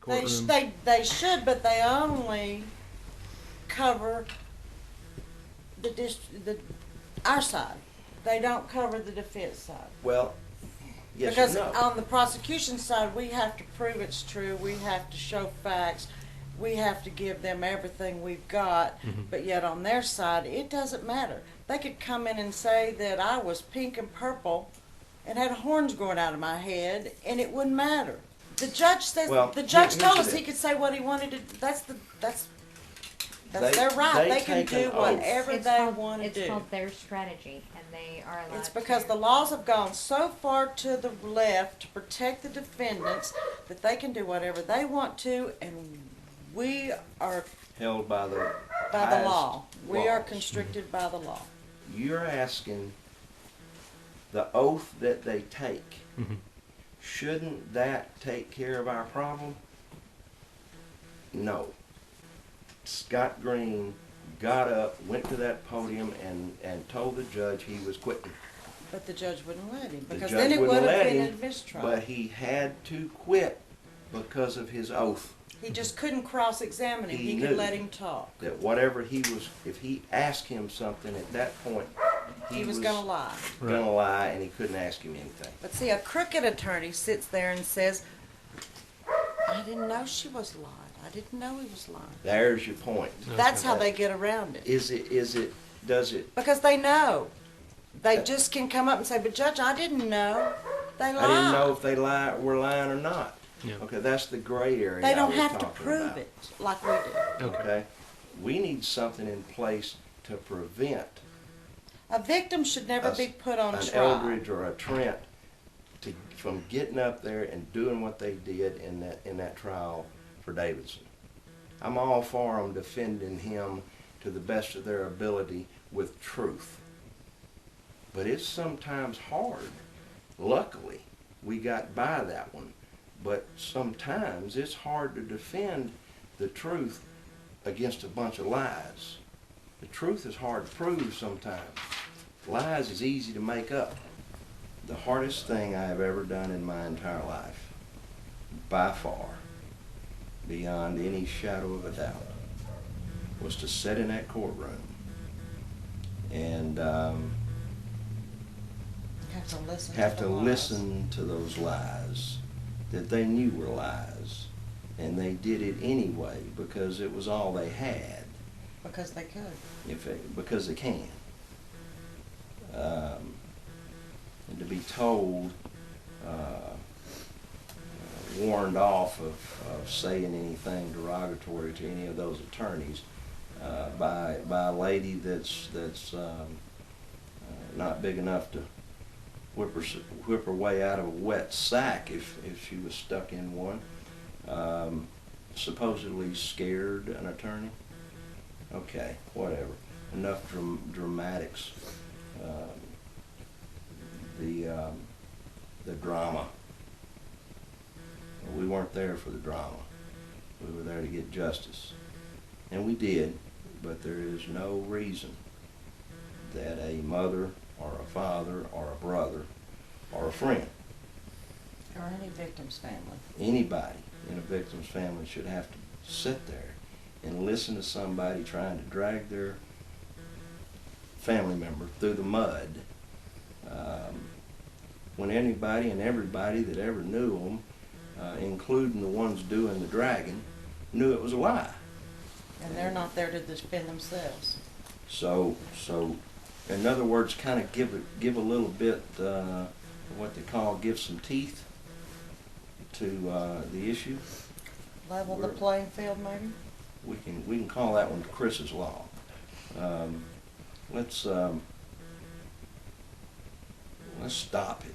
courtroom? They should, but they only cover our side. They don't cover the defense side. Well, yes Because or no? on the prosecution side, we have to prove it's true, we have to show facts, we have to give them everything we've got, but yet on their side, it doesn't matter. They could come in and say that I was pink and purple and had horns growing out of my head, and it wouldn't matter. The judge says, Well, the judge here's told the us he deal. could say what he wanted to, that's They- their right. they They can take an do oath. whatever they want to do. It's called their strategy, and they are allowed It's because to. the laws have gone so far to the left to protect the defendants that they can do whatever they want to, and we are Held by the by the highest law. We are laws. constricted by the law. You're asking the oath that they take. Shouldn't that take care of our problem? No. Scott Green got up, went to that podium, and told the judge he was quitting. But the judge wouldn't let him, The because judge then it would wouldn't have let been him, a mistrial. but he had to quit because of his oath. He just couldn't cross-examine him. He He could knew let him talk. That whatever he was, if he asked him something at that point, He was gonna lie. gonna lie, and he couldn't ask him anything. But see, a crooked attorney sits there and says, I didn't know she was lying. I didn't know he was lying. There's your point. That's how they get around it. Does it, Because they know. They just can come up and say, but Judge, I didn't know. They lied. I didn't know if they were lying or not. Yeah. Okay, that's the gray area They I don't was have to talking prove about. it like we do. Okay? We need something in place to prevent A victim should never be put on an trial. Eldridge or a Trent from getting up there and doing what they did in that trial for Davidson. I'm all for them defending him to the best of their ability with truth. But it's sometimes hard. Luckily, we got by that one. But sometimes it's hard to defend the truth against a bunch of lies. The truth is hard to prove sometimes. Lies is easy to make up. The hardest thing I have ever done in my entire life, by far, beyond any shadow of a doubt, was to sit in that courtroom and have to listen to those lies that they knew were lies, and they did it anyway because it was all they had. Because they could. Because they can. And to be told, warned off of saying anything derogatory to any of those attorneys by a lady that's not big enough to whip her way out of a wet sack if she was stuck in one, supposedly scared an attorney. Okay, whatever. Enough dramatics. The drama. We weren't there for the drama. We were there to get justice. And we did, but there is no reason that a mother or a father or a brother or a friend, Or any victim's family. anybody in a victim's family should have to sit there and listen to somebody trying to drag their family member through the mud when anybody and everybody that ever knew them, including the ones doing the dragging, knew it was a lie. And they're not there to defend themselves. So in other words, kind of give a little bit what they call give some teeth to the issue. Level the playing field, maybe? We can call that one Chris's law. Let's stop it.